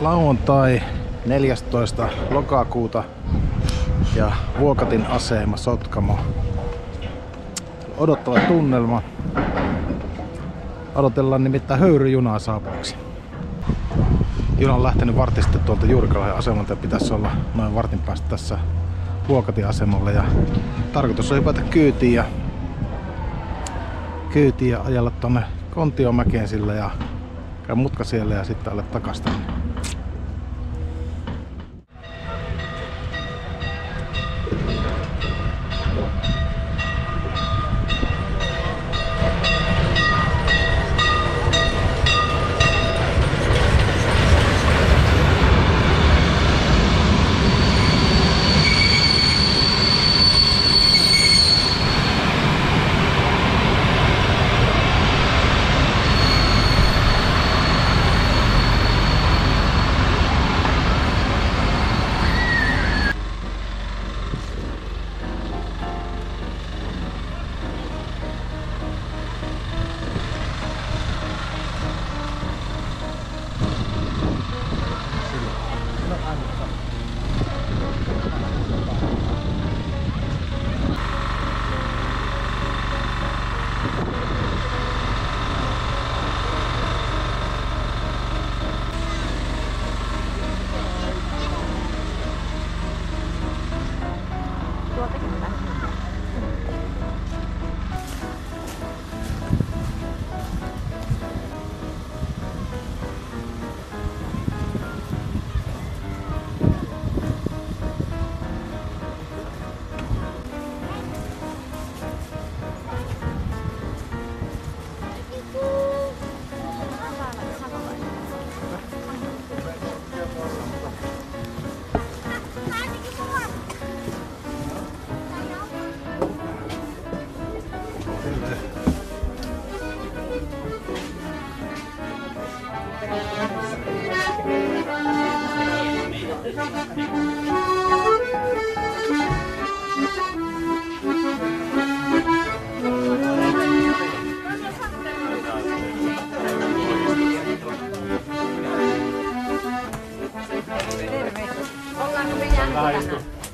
Lauantai 14. lokakuuta ja Vuokatin asema Sotkamo. Odottava tunnelma. Odotellaan nimittäin höyryjunaa saapuaksi. Juna on lähtenyt vartisesti tuolta Juurikalohen asemalta ja pitäisi olla noin vartin päästä tässä Vuokatin asemalla. Ja tarkoitus on hypätä kyytiin ja ajalla tonne Kontiomäkeen sillä ja käy mutka siellä ja sitten alle takasta.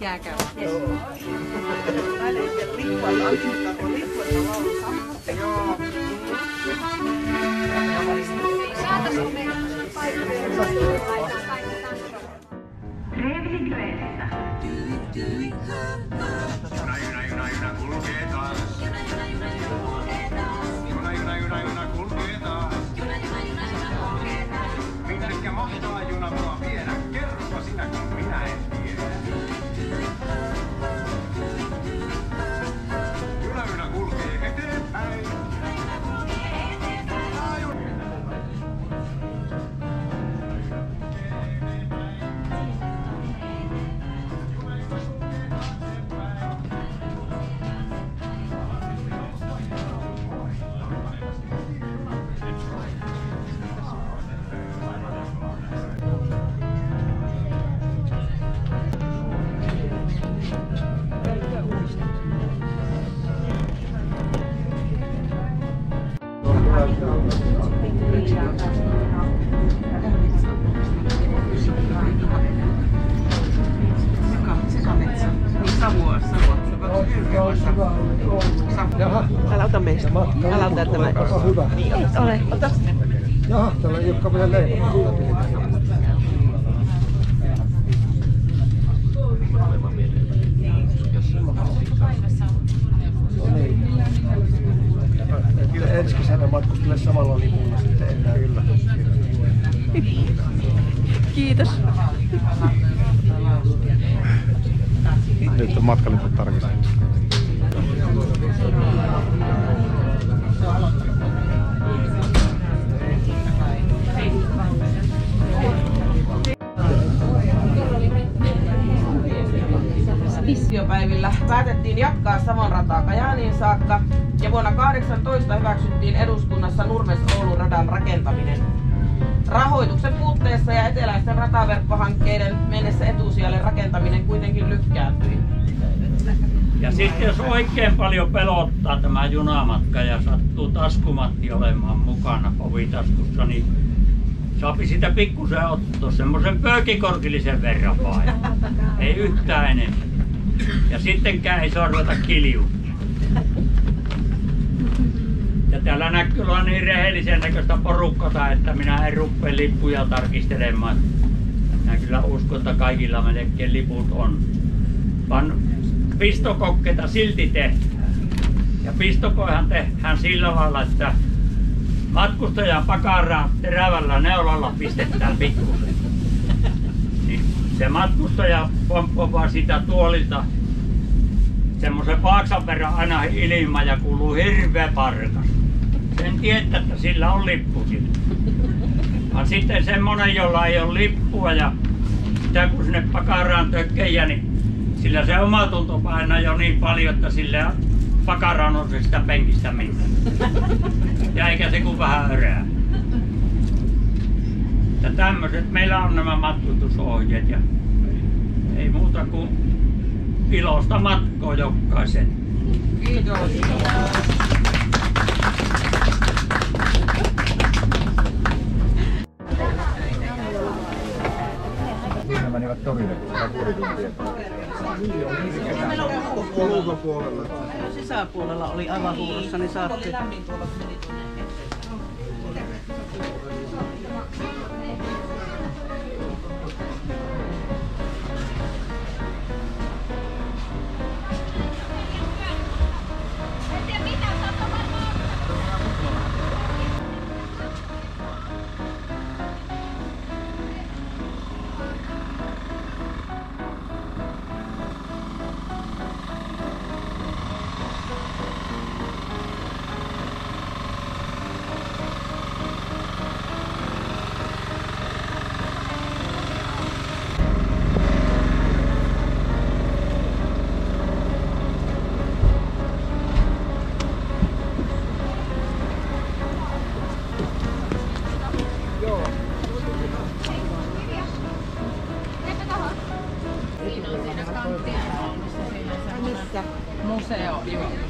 Jääkävä. Minnekä mahtaa juna mua viedä? Kerropa sinä, kun minä en tiedä. Juna kulkee eteenpäin. Älä ota meistä. Älä ota tämä. Hyvä. Et ole. Ota sinne. Jaha, täällä ei olekaan vielä leivottu. No niin. Ensi kesänä matkustele samalla lipulla sitten enää kyllä. Kiitos. Nyt on matkaliput tarkistettu. Missiopäivillä päätettiin jatkaa Savon rataa Kajaaniin saakka ja vuonna 2018 hyväksyttiin eduskunnassa Nurmes-Oulun radan rakentaminen. Rahoituksen puutteessa ja eteläisten rataverkkohankkeiden mennessä etusijalle rakentaminen kuitenkin lykkääntyi. Ja sitten jos oikein paljon pelottaa tämä junamatka ja sattuu taskumatti olemaan mukana ovitaskussa, niin Saapi sitä pikkusen ottaa, semmoisen pöykikorkillisen verran vaan. Ei yhtään enemmän. Ja sittenkään ei saa ruveta kiljumaan. Ja täällä näkyy olla niin rehellisen näköistä porukkata, että minä en rupea lippuja tarkistelemaan. Minä kyllä uskon, että kaikilla melkein liput on. Vaan pistokokkeita silti tehdään. Ja pistokoihan tehdään sillä lailla, että matkustajan pakaraan terävällä neulalla pistetään pikkusen. Niin se matkustaja pomppaa siitä tuolilta semmoisen paaksan verran aina ilman ja kuuluu hirveä parkas. Sen tietää, että sillä on lippu sillä. Vaan sitten semmonen, jolla ei ole lippua ja sitä kun sinne pakaraan tökkejä, niin sillä se omatunto painaa jo niin paljon, että sillä pakaraan on se sitä penkistä mitään. Ja eikä se kun vähän örää. Ja tämmöiset meillä on nämä matkustusohjeet ja ei muuta kuin ilosta matkoa jokaisen. Kiitos. Siinä menivät torille, puoli tuntia. Ulkopuolella. Sisäpuolella oli aivan huurussa, niin saatte. Museo,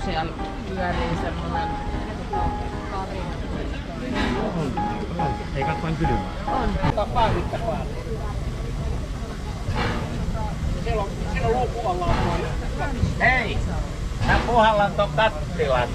siellä pyörii semmonen. Ei katsoin kylmää. Siellä on luukku alla. Hei! Mä puhallan ton kattilaan.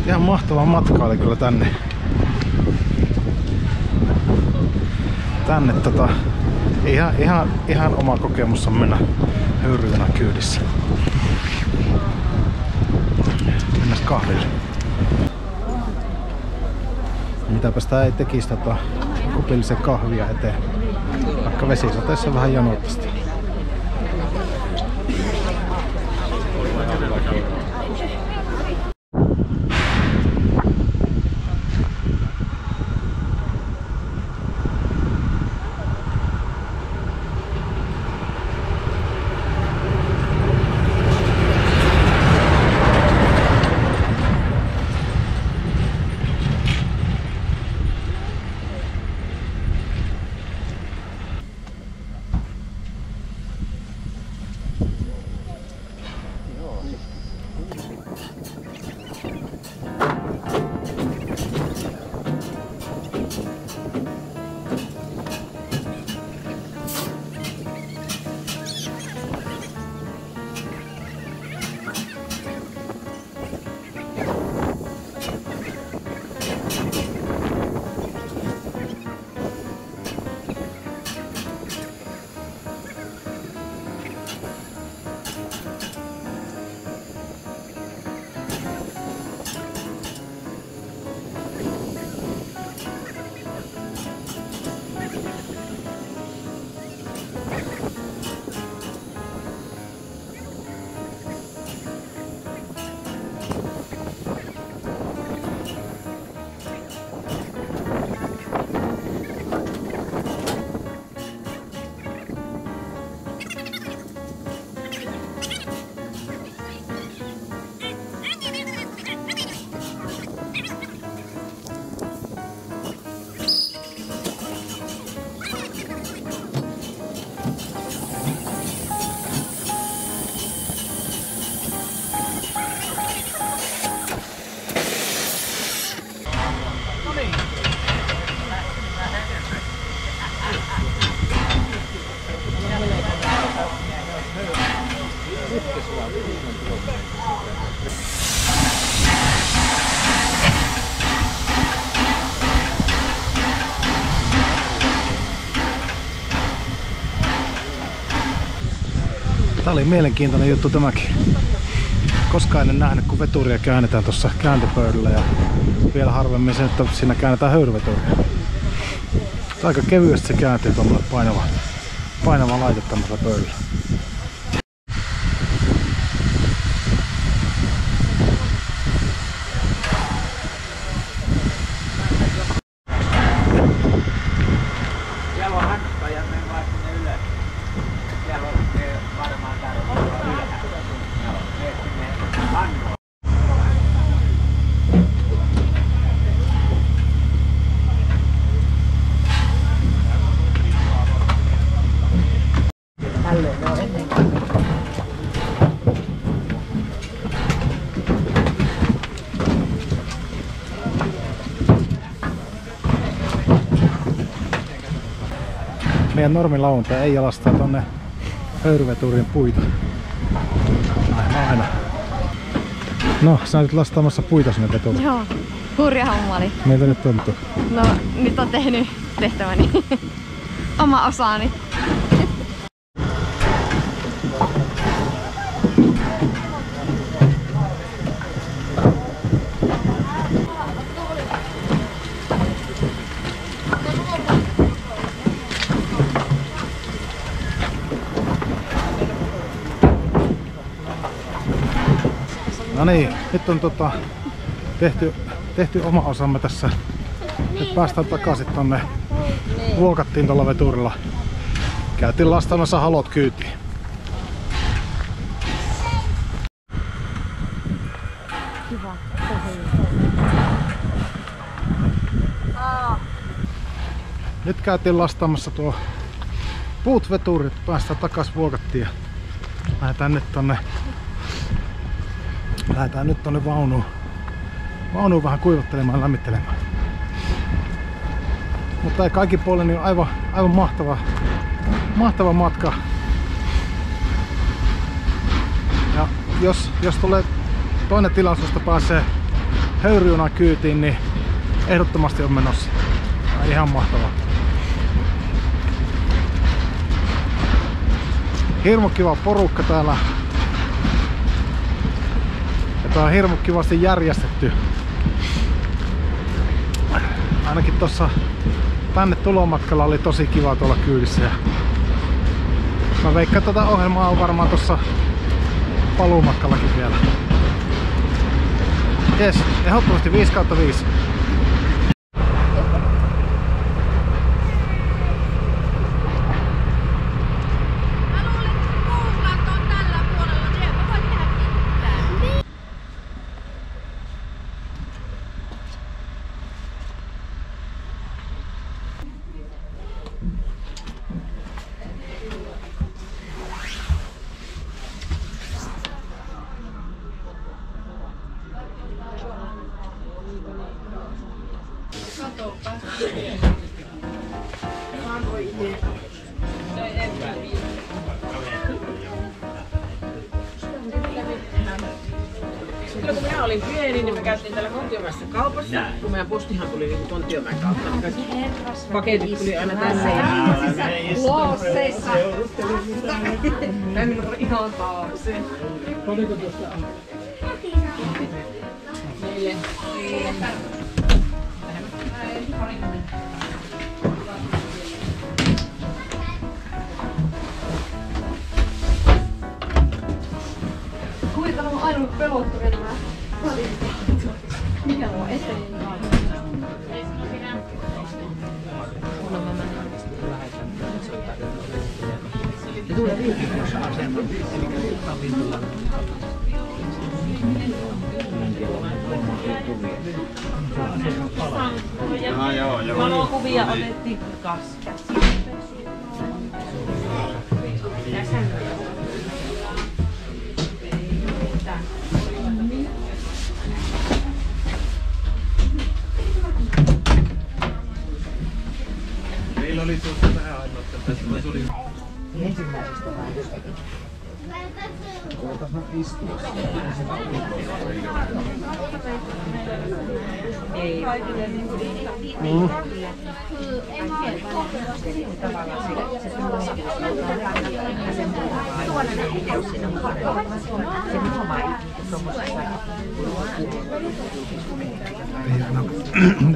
Ihan mahtava matka oli kyllä tänne. Ihan oma kokemus on mennä höyryvänä kyydissä. Mennään kahville. Mitäpä sitä ei tekisi kupillisen kahvia eteen. Vaikka vesisateessa vähän jonottasti. Tää oli mielenkiintoinen juttu tämäkin. Koskaan en nähnyt, kun veturia käännetään tuossa kääntöpöydällä ja vielä harvemmin se, että siinä käännetään höyryveturia. Aika kevyesti se kääntyy tuommoille painava laite tämmöisellä pöydällä. Siellä on hakka ja me vaan sinne ylös. Siellä on varmaan tarvittaa ylhäällä. Joo, me sinne annoon. Meidän normilauantai ei jalastaa tonne höyryveturien puita. Aina. No, sä nyt lastaamassa puita sinne vetulle. Joo, hurja homma oli. Miltä nyt tuntuu? No, nyt on tehnyt tehtäväni. Oma osaani. No niin, nyt on tehty oma osamme tässä. Nyt päästään takaisin tonne. Vuokattiin tuolla veturilla. Käytiin lastaamassa halot kyytiin. Kiva. Nyt käytiin lastaamassa tuo puut veturit. Päästään takaisin Vuokattiin ja lähdetään nyt tonne vaunuun vähän kuivattelemaan ja lämmittelemään. Mutta ei kaikki puolin niin aivan mahtava matka. Ja jos tulee toinen tilaisuus, että pääsee höyryjunaan kyytiin, niin ehdottomasti on menossa. Ihan mahtavaa. Hirmu kiva porukka täällä. Ja tää on hirmu kivasti järjestetty. Ainakin tossa tänne tulomatkalla oli tosi kiva tuolla kyydissä. Ja mä veikkaan, että tätä ohjelmaa on varmaan tossa paluumatkallakin vielä. Jes, ehdottomasti 5/5. Silloin kun minä olin pieni, niin me käytiin täällä Kontiomäessä kaupassa, kun meidän postihan tuli niin Kontiomäen kautta. Niin kaikki paketit tuli aina tänne. Luosseissa. Tänne ihan taakse. Oliko tuossa? Meille. Kuinka on aina pelottuneena nämä valinta? Mikä on eteen? Valokuvia otettiin kanssa. Meillä oli tuossa vähän ainoa, että tässä oli ensimmäisestä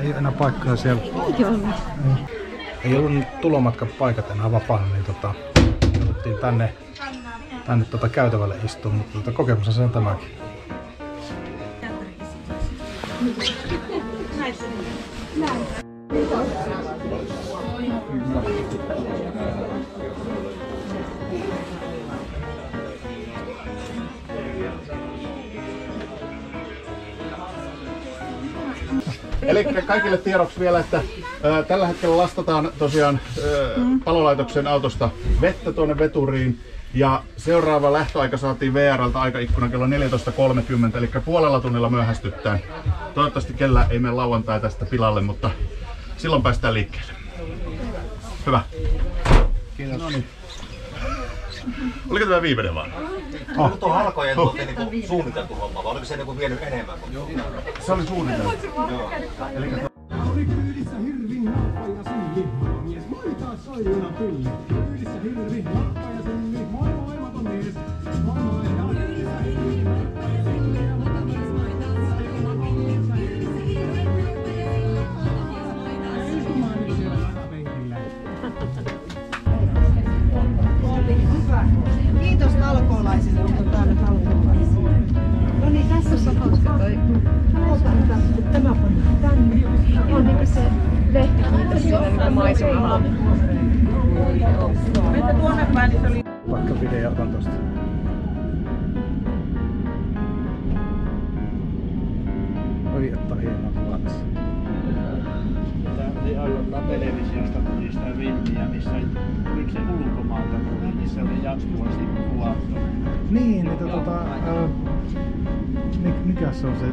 Ei enää paikkaa siellä. Ei ollut tulomatkapaikat enää vapaana, niin jouduttiin tänne käytävälle istumaan, mutta kokemus se on tämäkin. Eli kaikille tiedoksi vielä, että tällä hetkellä lastataan tosiaan palolaitoksen autosta vettä tuonne veturiin. Ja seuraava lähtöaika saatiin VR:ltä aikaikkuna kello 14.30, eli puolella tunnilla myöhästyttään. Toivottavasti kellä ei mene lauantai tästä pilalle, mutta silloin päästään liikkeelle. Hyvä. Kiitos. No niin. Oliko tämä viimeinen vaan? Oliko tuo halkojen niinku suunniteltu homma, vai oliko se niinku vienyt enemmän? Se oli suunniteltu. Oli kyydissä hirvin nappa ja silli. Mies moi taas soijuna pylli. Kyydissä hirvin nappa ja silli. Moi moi maton mies. Moi moi ja kyydissä hirvin nappa ja silli. Ja maton mies moi taas soijuna pylli. Istumaan nyt siellä takapenkillä. Kiitos talkoolaisille, että on täällä talkoolaisille. No niin, tässä on hauska toi. Tämä pannaan tänne. On niinku se lehti kiitos siinä mitä maisemalla. Mennä tuonne päin, niin se oli... Vaikka video otan tosta. Oi, että on hienoa kuvata. Aikoinaan televisiosta tuli sitä filmiä, missä nyt se ulkomaalta tuli, niin se oli jatkuvasti kuvattu. Niin, että mikä se on se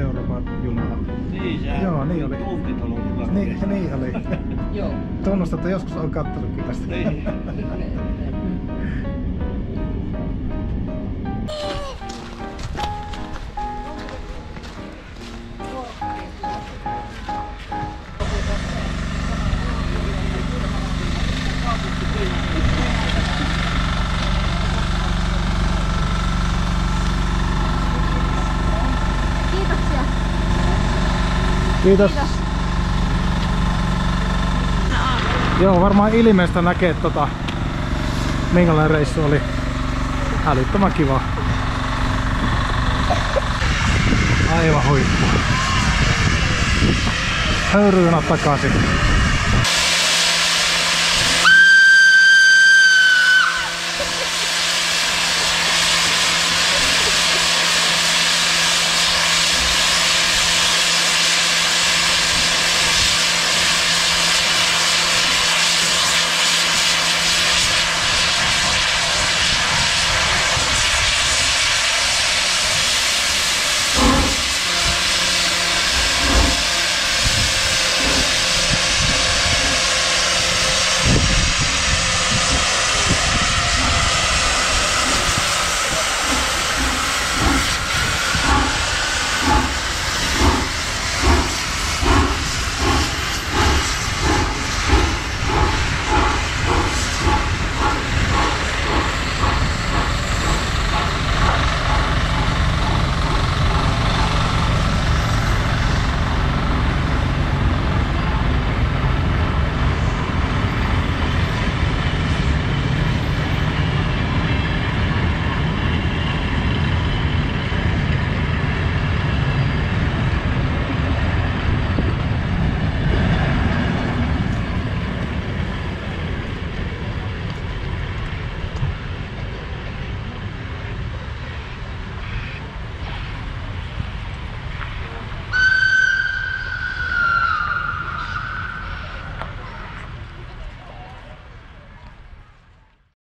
Euroopan juna? Niin, se Joo, niin oli. Umpitalolla. Niin oli. Joo. Tunnustan, että joskus olen kattonut kyllä sitä. Niin. Kiitoksia. Kiitos. Joo, varmaan ilmeistä näkee minkälainen reissu oli. Älyttömän kiva. Aivan huippu. Höyryjunat takaisin.